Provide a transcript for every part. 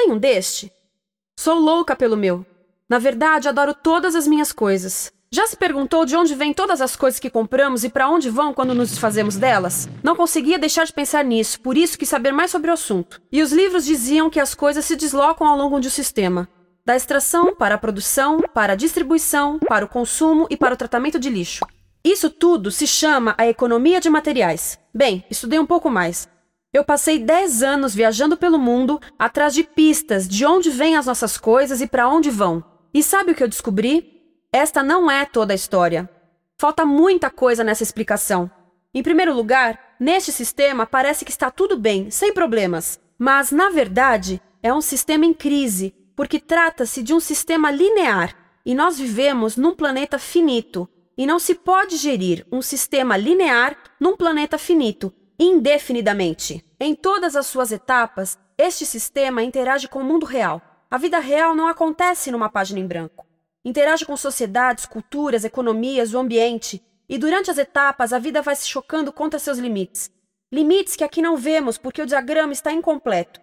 tem um deste? Sou louca pelo meu. Na verdade, adoro todas as minhas coisas. Já se perguntou de onde vêm todas as coisas que compramos e para onde vão quando nos desfazemos delas? Não conseguia deixar de pensar nisso, por isso quis saber mais sobre o assunto. E os livros diziam que as coisas se deslocam ao longo de um sistema. Da extração, para a produção, para a distribuição, para o consumo e para o tratamento de lixo. Isso tudo se chama a economia de materiais. Bem, estudei um pouco mais. Eu passei 10 anos viajando pelo mundo atrás de pistas de onde vêm as nossas coisas e para onde vão. E sabe o que eu descobri? Esta não é toda a história. Falta muita coisa nessa explicação. Em primeiro lugar, neste sistema parece que está tudo bem, sem problemas. Mas, na verdade, é um sistema em crise, porque trata-se de um sistema linear, e nós vivemos num planeta finito, e não se pode gerir um sistema linear num planeta finito, indefinidamente. Em todas as suas etapas, este sistema interage com o mundo real. A vida real não acontece numa página em branco. Interage com sociedades, culturas, economias, o ambiente, e durante as etapas a vida vai se chocando contra seus limites. Limites que aqui não vemos porque o diagrama está incompleto.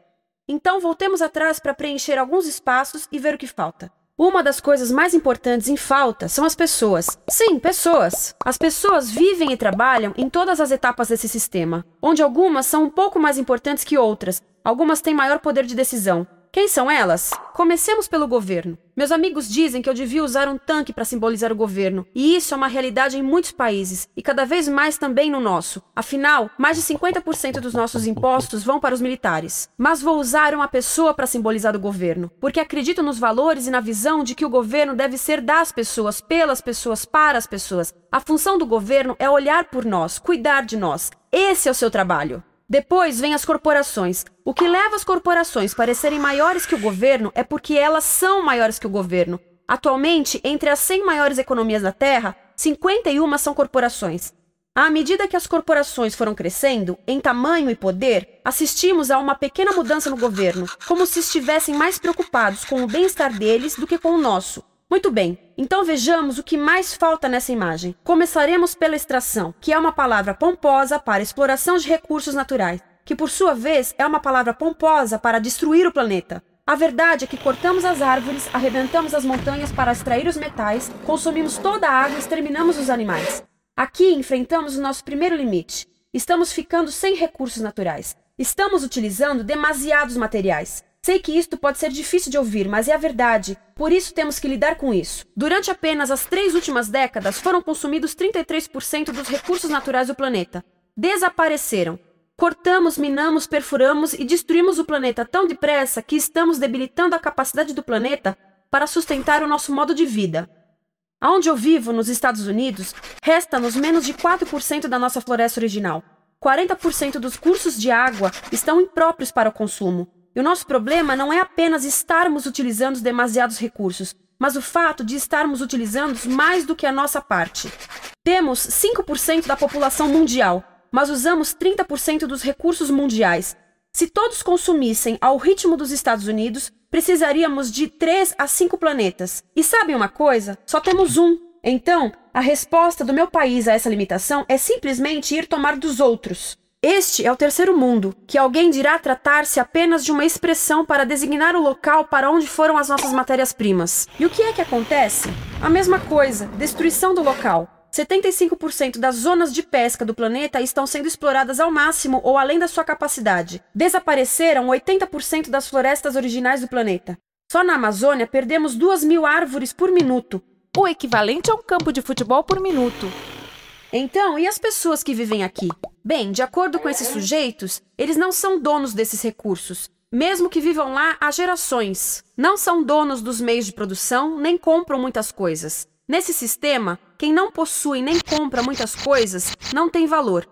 Então voltemos atrás para preencher alguns espaços e ver o que falta. Uma das coisas mais importantes em falta são as pessoas. Sim, pessoas. As pessoas vivem e trabalham em todas as etapas desse sistema, onde algumas são um pouco mais importantes que outras, algumas têm maior poder de decisão. Quem são elas? Comecemos pelo governo. Meus amigos dizem que eu devia usar um tanque para simbolizar o governo, e isso é uma realidade em muitos países, e cada vez mais também no nosso. Afinal, mais de 50% dos nossos impostos vão para os militares. Mas vou usar uma pessoa para simbolizar o governo, porque acredito nos valores e na visão de que o governo deve ser das pessoas, pelas pessoas, para as pessoas. A função do governo é olhar por nós, cuidar de nós. Esse é o seu trabalho. Depois vem as corporações. O que leva as corporações a parecerem maiores que o governo é porque elas são maiores que o governo. Atualmente, entre as 100 maiores economias da Terra, 51 são corporações. À medida que as corporações foram crescendo, em tamanho e poder, assistimos a uma pequena mudança no governo, como se estivessem mais preocupados com o bem-estar deles do que com o nosso. Muito bem, então vejamos o que mais falta nessa imagem. Começaremos pela extração, que é uma palavra pomposa para exploração de recursos naturais, que por sua vez é uma palavra pomposa para destruir o planeta. A verdade é que cortamos as árvores, arrebentamos as montanhas para extrair os metais, consumimos toda a água e exterminamos os animais. Aqui enfrentamos o nosso primeiro limite. Estamos ficando sem recursos naturais. Estamos utilizando demasiados materiais. Sei que isto pode ser difícil de ouvir, mas é a verdade. Por isso temos que lidar com isso. Durante apenas as 3 últimas décadas, foram consumidos 33% dos recursos naturais do planeta. Desapareceram. Cortamos, minamos, perfuramos e destruímos o planeta tão depressa que estamos debilitando a capacidade do planeta para sustentar o nosso modo de vida. Onde eu vivo, nos Estados Unidos, resta-nos menos de 4% da nossa floresta original. 40% dos cursos de água estão impróprios para o consumo. E o nosso problema não é apenas estarmos utilizando demasiados recursos, mas o fato de estarmos utilizando mais do que a nossa parte. Temos 5% da população mundial, mas usamos 30% dos recursos mundiais. Se todos consumissem ao ritmo dos Estados Unidos, precisaríamos de 3 a 5 planetas. E sabem uma coisa? Só temos um. Então, a resposta do meu país a essa limitação é simplesmente ir tomar dos outros. Este é o terceiro mundo, que alguém dirá tratar-se apenas de uma expressão para designar o local para onde foram as nossas matérias-primas. E o que é que acontece? A mesma coisa, destruição do local. 75% das zonas de pesca do planeta estão sendo exploradas ao máximo ou além da sua capacidade. Desapareceram 80% das florestas originais do planeta. Só na Amazônia perdemos 2.000 árvores por minuto, o equivalente a um campo de futebol por minuto. Então, e as pessoas que vivem aqui? Bem, de acordo com esses sujeitos, eles não são donos desses recursos, mesmo que vivam lá há gerações. Não são donos dos meios de produção, nem compram muitas coisas. Nesse sistema, quem não possui nem compra muitas coisas não tem valor.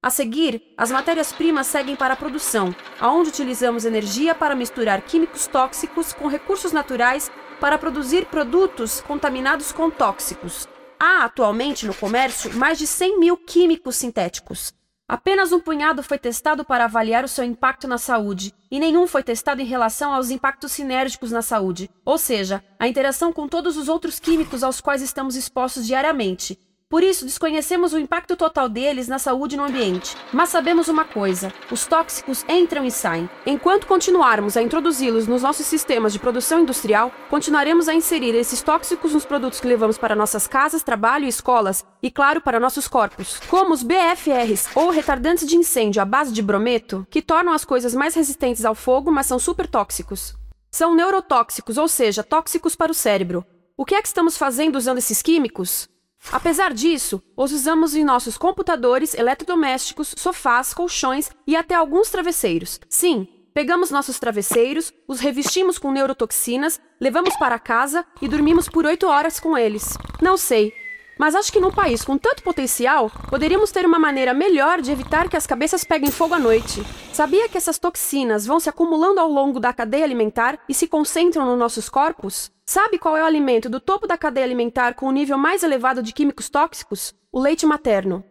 A seguir, as matérias-primas seguem para a produção, onde utilizamos energia para misturar químicos tóxicos com recursos naturais para produzir produtos contaminados com tóxicos. Há atualmente no comércio mais de 100.000 químicos sintéticos. Apenas um punhado foi testado para avaliar o seu impacto na saúde, e nenhum foi testado em relação aos impactos sinérgicos na saúde, ou seja, a interação com todos os outros químicos aos quais estamos expostos diariamente. Por isso, desconhecemos o impacto total deles na saúde e no ambiente. Mas sabemos uma coisa: os tóxicos entram e saem. Enquanto continuarmos a introduzi-los nos nossos sistemas de produção industrial, continuaremos a inserir esses tóxicos nos produtos que levamos para nossas casas, trabalho e escolas, e claro, para nossos corpos. Como os BFRs, ou retardantes de incêndio à base de brometo, que tornam as coisas mais resistentes ao fogo, mas são super tóxicos. São neurotóxicos, ou seja, tóxicos para o cérebro. O que é que estamos fazendo usando esses químicos? Apesar disso, os usamos em nossos computadores, eletrodomésticos, sofás, colchões e até alguns travesseiros. Sim, pegamos nossos travesseiros, os revestimos com neurotoxinas, levamos para casa e dormimos por 8 horas com eles. Não sei, mas acho que num país com tanto potencial, poderíamos ter uma maneira melhor de evitar que as cabeças peguem fogo à noite. Sabia que essas toxinas vão se acumulando ao longo da cadeia alimentar e se concentram nos nossos corpos? Sabe qual é o alimento do topo da cadeia alimentar com o nível mais elevado de químicos tóxicos? O leite materno.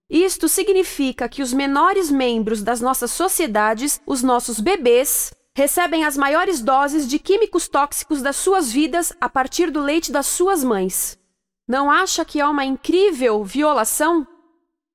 Isto significa que os menores membros das nossas sociedades, os nossos bebês, recebem as maiores doses de químicos tóxicos das suas vidas a partir do leite das suas mães. Não acha que é uma incrível violação?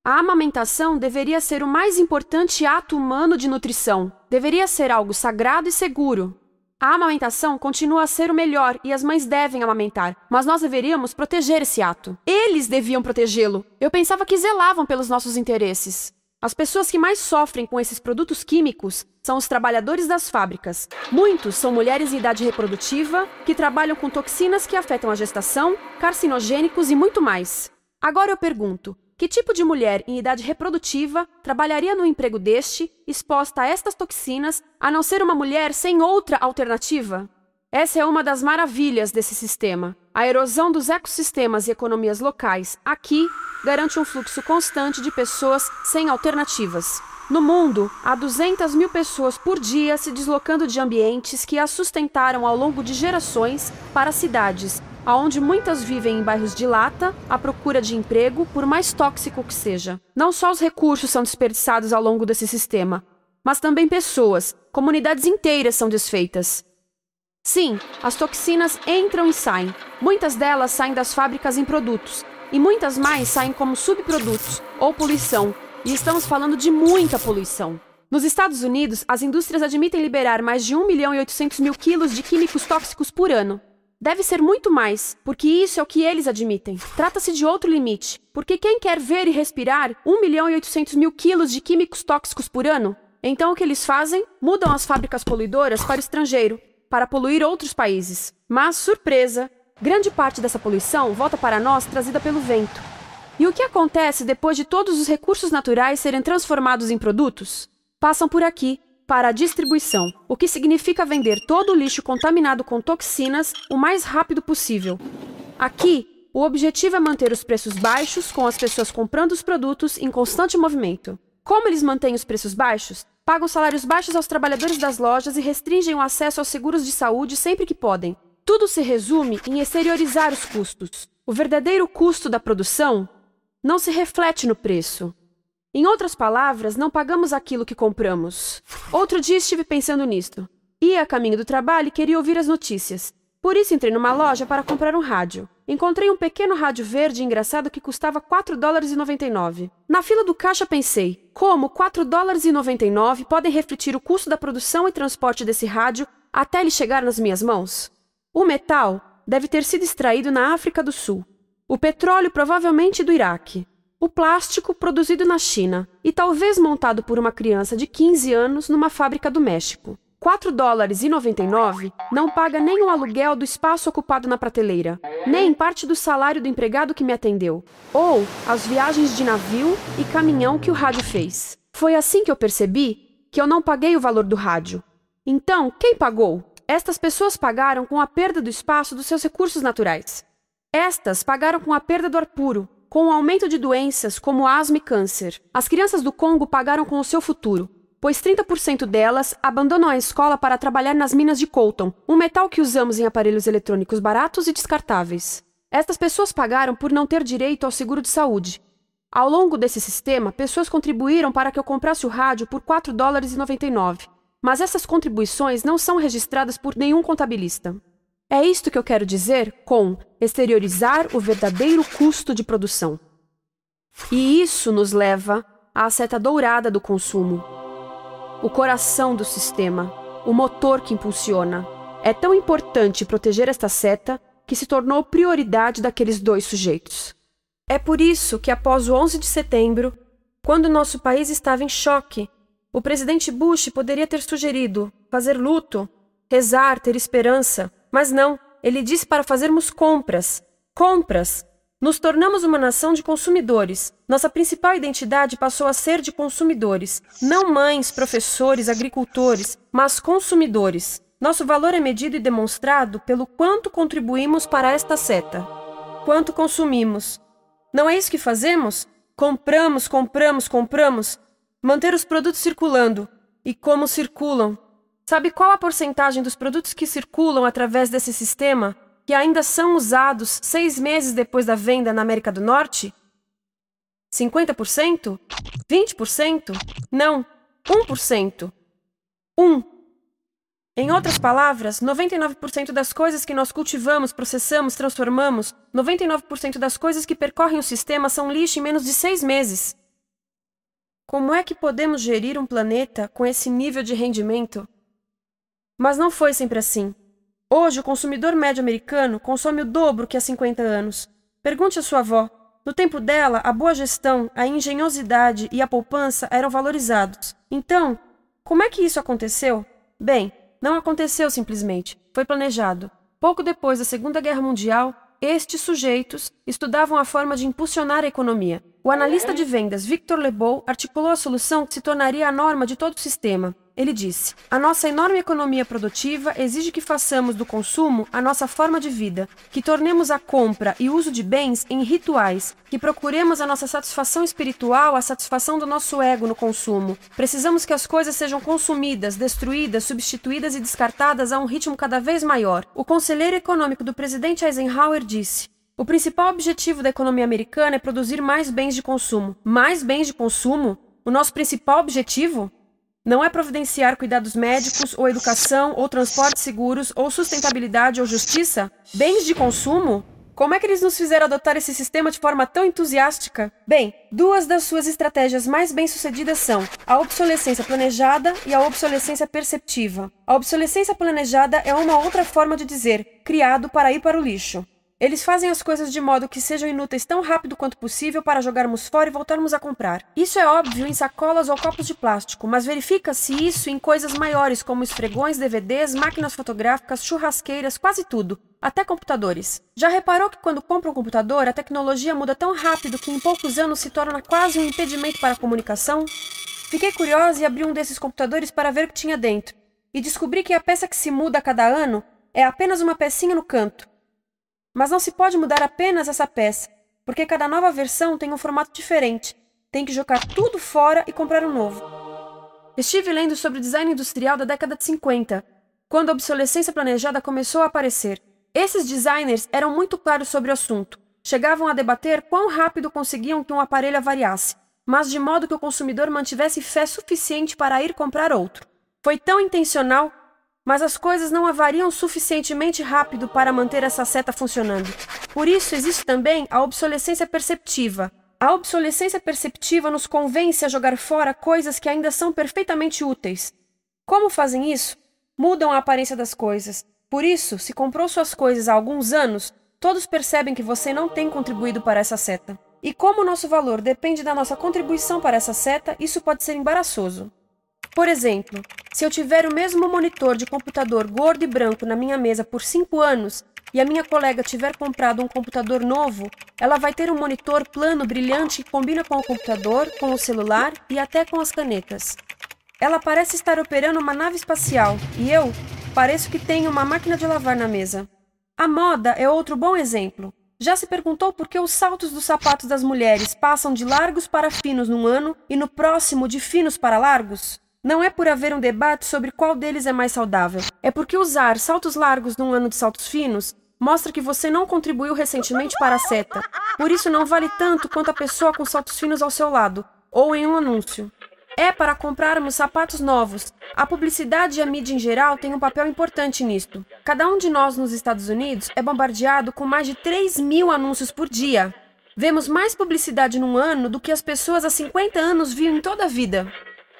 A amamentação deveria ser o mais importante ato humano de nutrição. Deveria ser algo sagrado e seguro. A amamentação continua a ser o melhor e as mães devem amamentar, mas nós deveríamos proteger esse ato. Eles deviam protegê-lo. Eu pensava que zelavam pelos nossos interesses. As pessoas que mais sofrem com esses produtos químicos são os trabalhadores das fábricas. Muitos são mulheres em idade reprodutiva que trabalham com toxinas que afetam a gestação, carcinogênicos e muito mais. Agora eu pergunto: que tipo de mulher em idade reprodutiva trabalharia no emprego deste, exposta a estas toxinas, a não ser uma mulher sem outra alternativa? Essa é uma das maravilhas desse sistema. A erosão dos ecossistemas e economias locais aqui garante um fluxo constante de pessoas sem alternativas. No mundo, há 200 mil pessoas por dia se deslocando de ambientes que as sustentaram ao longo de gerações para cidades, onde muitas vivem em bairros de lata, à procura de emprego, por mais tóxico que seja. Não só os recursos são desperdiçados ao longo desse sistema, mas também pessoas, comunidades inteiras são desfeitas. Sim, as toxinas entram e saem. Muitas delas saem das fábricas em produtos, e muitas mais saem como subprodutos, ou poluição, e estamos falando de muita poluição. Nos Estados Unidos, as indústrias admitem liberar mais de 1.800.000 quilos de químicos tóxicos por ano. Deve ser muito mais, porque isso é o que eles admitem. Trata-se de outro limite, porque quem quer ver e respirar 1.800.000 quilos de químicos tóxicos por ano? Então o que eles fazem? Mudam as fábricas poluidoras para o estrangeiro, para poluir outros países. Mas, surpresa, grande parte dessa poluição volta para nós trazida pelo vento. E o que acontece depois de todos os recursos naturais serem transformados em produtos? Passam por aqui, para a distribuição, o que significa vender todo o lixo contaminado com toxinas o mais rápido possível. Aqui, o objetivo é manter os preços baixos, com as pessoas comprando os produtos em constante movimento. Como eles mantêm os preços baixos? Pagam salários baixos aos trabalhadores das lojas e restringem o acesso aos seguros de saúde sempre que podem. Tudo se resume em exteriorizar os custos. O verdadeiro custo da produção não se reflete no preço. Em outras palavras, não pagamos aquilo que compramos. Outro dia estive pensando nisto. Ia a caminho do trabalho e queria ouvir as notícias. Por isso entrei numa loja para comprar um rádio. Encontrei um pequeno rádio verde engraçado que custava $4,99. Na fila do caixa pensei, como $4,99 podem refletir o custo da produção e transporte desse rádio até ele chegar nas minhas mãos? O metal deve ter sido extraído na África do Sul. O petróleo provavelmente do Iraque. O plástico produzido na China e talvez montado por uma criança de 15 anos numa fábrica do México. $4,99 não paga nem o aluguel do espaço ocupado na prateleira, nem parte do salário do empregado que me atendeu, ou as viagens de navio e caminhão que o rádio fez. Foi assim que eu percebi que eu não paguei o valor do rádio. Então, quem pagou? Estas pessoas pagaram com a perda do espaço dos seus recursos naturais. Estas pagaram com a perda do ar puro, com o aumento de doenças como asma e câncer. As crianças do Congo pagaram com o seu futuro, pois 30% delas abandonam a escola para trabalhar nas minas de coltan, um metal que usamos em aparelhos eletrônicos baratos e descartáveis. Estas pessoas pagaram por não ter direito ao seguro de saúde. Ao longo desse sistema, pessoas contribuíram para que eu comprasse o rádio por $4,99, mas essas contribuições não são registradas por nenhum contabilista. É isto que eu quero dizer com exteriorizar o verdadeiro custo de produção. E isso nos leva à seta dourada do consumo. O coração do sistema, o motor que impulsiona. É tão importante proteger esta seta que se tornou prioridade daqueles dois sujeitos. É por isso que após o 11 de setembro, quando nosso país estava em choque, o presidente Bush poderia ter sugerido fazer luto, rezar, ter esperança, mas não, ele disse para fazermos compras. Compras! Nos tornamos uma nação de consumidores. Nossa principal identidade passou a ser de consumidores. Não mães, professores, agricultores, mas consumidores. Nosso valor é medido e demonstrado pelo quanto contribuímos para esta seta. Quanto consumimos. Não é isso que fazemos? Compramos, compramos, compramos. Manter os produtos circulando. E como circulam? Sabe qual a porcentagem dos produtos que circulam através desse sistema que ainda são usados 6 meses depois da venda na América do Norte? 50%? 20%? Não, 1%. 1. Em outras palavras, 99% das coisas que nós cultivamos, processamos, transformamos, 99% das coisas que percorrem o sistema são lixo em menos de 6 meses. Como é que podemos gerir um planeta com esse nível de rendimento? Mas não foi sempre assim. Hoje, o consumidor médio americano consome o dobro que há 50 anos. Pergunte à sua avó. No tempo dela, a boa gestão, a engenhosidade e a poupança eram valorizados. Então, como é que isso aconteceu? Bem, não aconteceu simplesmente. Foi planejado. Pouco depois da Segunda Guerra Mundial, estes sujeitos estudavam a forma de impulsionar a economia. O analista de vendas Victor Lebow articulou a solução que se tornaria a norma de todo o sistema. Ele disse: a nossa enorme economia produtiva exige que façamos do consumo a nossa forma de vida, que tornemos a compra e uso de bens em rituais, que procuremos a nossa satisfação espiritual, a satisfação do nosso ego no consumo. Precisamos que as coisas sejam consumidas, destruídas, substituídas e descartadas a um ritmo cada vez maior. O conselheiro econômico do presidente Eisenhower disse: o principal objetivo da economia americana é produzir mais bens de consumo. Mais bens de consumo? O nosso principal objetivo? Não é providenciar cuidados médicos, ou educação, ou transportes seguros, ou sustentabilidade, ou justiça? Bens de consumo? Como é que eles nos fizeram adotar esse sistema de forma tão entusiástica? Bem, 2 das suas estratégias mais bem-sucedidas são a obsolescência planejada e a obsolescência perceptiva. A obsolescência planejada é uma outra forma de dizer criado para ir para o lixo. Eles fazem as coisas de modo que sejam inúteis tão rápido quanto possível para jogarmos fora e voltarmos a comprar. Isso é óbvio em sacolas ou copos de plástico, mas verifica-se isso em coisas maiores como esfregões, DVDs, máquinas fotográficas, churrasqueiras, quase tudo, até computadores. Já reparou que quando compra um computador, a tecnologia muda tão rápido que em poucos anos se torna quase um impedimento para a comunicação? Fiquei curiosa e abri um desses computadores para ver o que tinha dentro, e descobri que a peça que se muda a cada ano é apenas uma pecinha no canto. Mas não se pode mudar apenas essa peça, porque cada nova versão tem um formato diferente. Tem que jogar tudo fora e comprar um novo. Estive lendo sobre o design industrial da década de 50, quando a obsolescência planejada começou a aparecer. Esses designers eram muito claros sobre o assunto. Chegavam a debater quão rápido conseguiam que um aparelho avariasse, mas de modo que o consumidor mantivesse fé suficiente para ir comprar outro. Foi tão intencional, mas as coisas não avariam suficientemente rápido para manter essa seta funcionando. Por isso existe também a obsolescência perceptiva. A obsolescência perceptiva nos convence a jogar fora coisas que ainda são perfeitamente úteis. Como fazem isso? Mudam a aparência das coisas. Por isso, se comprou suas coisas há alguns anos, todos percebem que você não tem contribuído para essa seta. E como o nosso valor depende da nossa contribuição para essa seta, isso pode ser embaraçoso. Por exemplo, se eu tiver o mesmo monitor de computador gordo e branco na minha mesa por 5 anos e a minha colega tiver comprado um computador novo, ela vai ter um monitor plano brilhante que combina com o computador, com o celular e até com as canetas. Ela parece estar operando uma nave espacial e eu pareço que tenho uma máquina de lavar na mesa. A moda é outro bom exemplo. Já se perguntou por que os saltos dos sapatos das mulheres passam de largos para finos num ano e no próximo de finos para largos? Não é por haver um debate sobre qual deles é mais saudável. É porque usar saltos largos num ano de saltos finos mostra que você não contribuiu recentemente para a seta. Por isso não vale tanto quanto a pessoa com saltos finos ao seu lado, ou em um anúncio. É para comprarmos sapatos novos. A publicidade e a mídia em geral têm um papel importante nisto. Cada um de nós nos Estados Unidos é bombardeado com mais de 3.000 anúncios por dia. Vemos mais publicidade num ano do que as pessoas há 50 anos viam em toda a vida.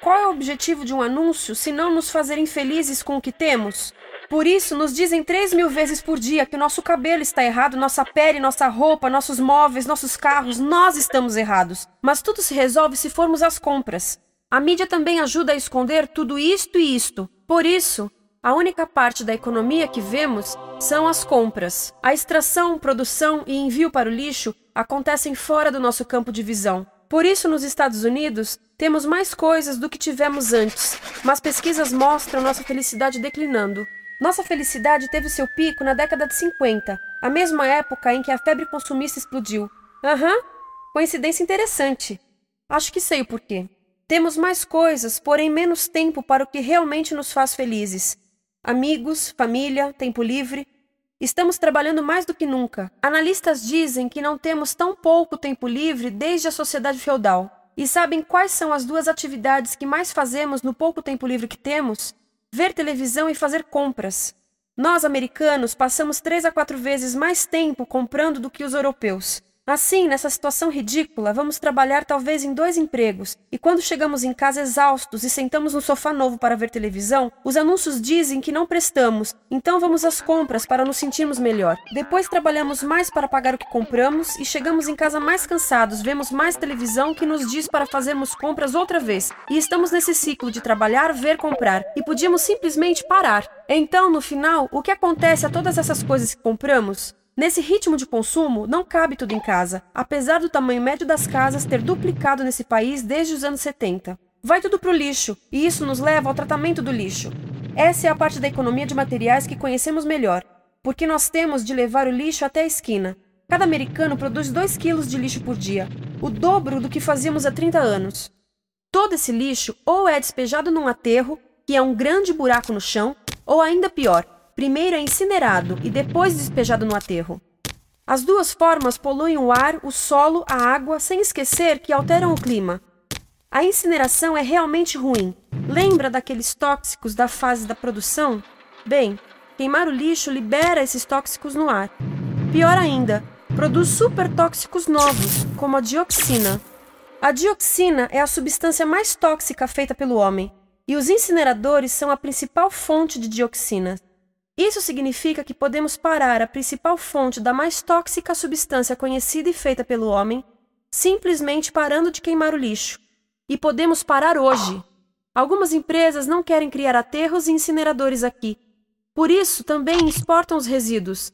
Qual é o objetivo de um anúncio se não nos fazer infelizes com o que temos? Por isso, nos dizem 3.000 vezes por dia que o nosso cabelo está errado, nossa pele, nossa roupa, nossos móveis, nossos carros, nós estamos errados. Mas tudo se resolve se formos às compras. A mídia também ajuda a esconder tudo isto e isto. Por isso, a única parte da economia que vemos são as compras. A extração, produção e envio para o lixo acontecem fora do nosso campo de visão. Por isso, nos Estados Unidos, temos mais coisas do que tivemos antes, mas pesquisas mostram nossa felicidade declinando. Nossa felicidade teve seu pico na década de 50, a mesma época em que a febre consumista explodiu. Coincidência interessante. Acho que sei o porquê. Temos mais coisas, porém menos tempo para o que realmente nos faz felizes. Amigos, família, tempo livre. Estamos trabalhando mais do que nunca. Analistas dizem que não temos tão pouco tempo livre desde a sociedade feudal. E sabem quais são as duas atividades que mais fazemos no pouco tempo livre que temos? Ver televisão e fazer compras. Nós, americanos, passamos 3 a 4 vezes mais tempo comprando do que os europeus. Assim, nessa situação ridícula, vamos trabalhar talvez em 2 empregos, e quando chegamos em casa exaustos e sentamos no sofá novo para ver televisão, os anúncios dizem que não prestamos, então vamos às compras para nos sentirmos melhor. Depois trabalhamos mais para pagar o que compramos e chegamos em casa mais cansados, vemos mais televisão que nos diz para fazermos compras outra vez. E estamos nesse ciclo de trabalhar, ver, comprar, e podíamos simplesmente parar. Então, no final, o que acontece a todas essas coisas que compramos? Nesse ritmo de consumo, não cabe tudo em casa, apesar do tamanho médio das casas ter duplicado nesse país desde os anos 70. Vai tudo para o lixo, e isso nos leva ao tratamento do lixo. Essa é a parte da economia de materiais que conhecemos melhor, porque nós temos de levar o lixo até a esquina. Cada americano produz 2 quilos de lixo por dia, o dobro do que fazíamos há 30 anos. Todo esse lixo ou é despejado num aterro, que é um grande buraco no chão, ou ainda pior, primeiro é incinerado e depois despejado no aterro. As duas formas poluem o ar, o solo, a água, sem esquecer que alteram o clima. A incineração é realmente ruim. Lembra daqueles tóxicos da fase da produção? Bem, queimar o lixo libera esses tóxicos no ar. Pior ainda, produz supertóxicos novos, como a dioxina. A dioxina é a substância mais tóxica feita pelo homem, e os incineradores são a principal fonte de dioxina. Isso significa que podemos parar a principal fonte da mais tóxica substância conhecida e feita pelo homem, simplesmente parando de queimar o lixo. E podemos parar hoje. Algumas empresas não querem criar aterros e incineradores aqui. Por isso, também exportam os resíduos.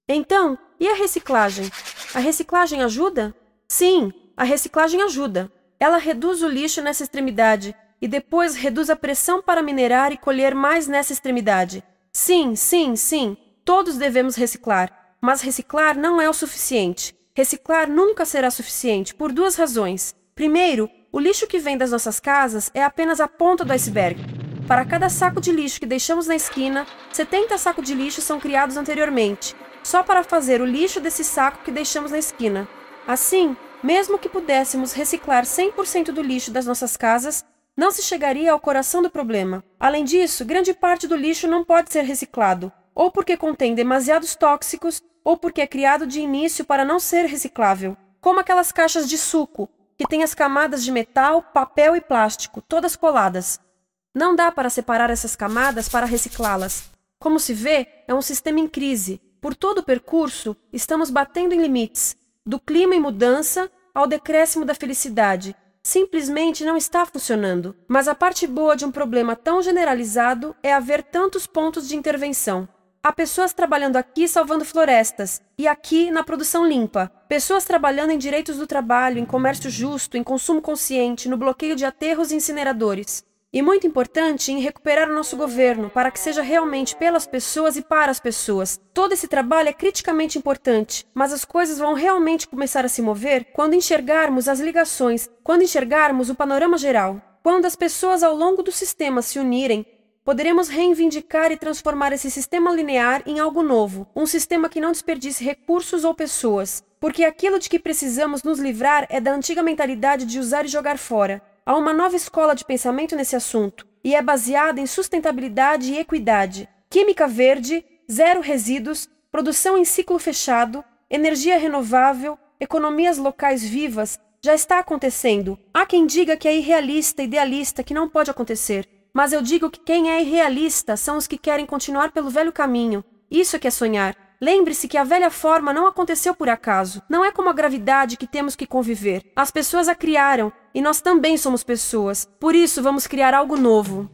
Então, e a reciclagem? A reciclagem ajuda? Sim, a reciclagem ajuda. Ela reduz o lixo nessa extremidade e depois reduz a pressão para minerar e colher mais nessa extremidade. Sim, todos devemos reciclar, mas reciclar não é o suficiente. Reciclar nunca será suficiente por 2 razões. Primeiro, o lixo que vem das nossas casas é apenas a ponta do iceberg. Para cada saco de lixo que deixamos na esquina, 70 sacos de lixo são criados anteriormente, só para fazer o lixo desse saco que deixamos na esquina. Assim, mesmo que pudéssemos reciclar 100% do lixo das nossas casas, não se chegaria ao coração do problema. Além disso, grande parte do lixo não pode ser reciclado, ou porque contém demasiados tóxicos, ou porque é criado de início para não ser reciclável, como aquelas caixas de suco, que têm as camadas de metal, papel e plástico, todas coladas. Não dá para separar essas camadas para reciclá-las. Como se vê, é um sistema em crise. Por todo o percurso, estamos batendo em limites, do clima em mudança ao decréscimo da felicidade. Simplesmente não está funcionando. Mas a parte boa de um problema tão generalizado é haver tantos pontos de intervenção. Há pessoas trabalhando aqui salvando florestas, e aqui na produção limpa. Pessoas trabalhando em direitos do trabalho, em comércio justo, em consumo consciente, no bloqueio de aterros e incineradores. E muito importante em recuperar o nosso governo, para que seja realmente pelas pessoas e para as pessoas. Todo esse trabalho é criticamente importante, mas as coisas vão realmente começar a se mover quando enxergarmos as ligações, quando enxergarmos o panorama geral. Quando as pessoas ao longo do sistema se unirem, poderemos reivindicar e transformar esse sistema linear em algo novo, um sistema que não desperdice recursos ou pessoas, porque aquilo de que precisamos nos livrar é da antiga mentalidade de usar e jogar fora. Há uma nova escola de pensamento nesse assunto, e é baseada em sustentabilidade e equidade, química verde, zero resíduos, produção em ciclo fechado, energia renovável, economias locais vivas, já está acontecendo. Há quem diga que é irrealista, idealista, que não pode acontecer. Mas eu digo que quem é irrealista são os que querem continuar pelo velho caminho. Isso é que é sonhar. Lembre-se que a velha forma não aconteceu por acaso. Não é como a gravidade que temos que conviver. As pessoas a criaram, e nós também somos pessoas. Por isso, vamos criar algo novo.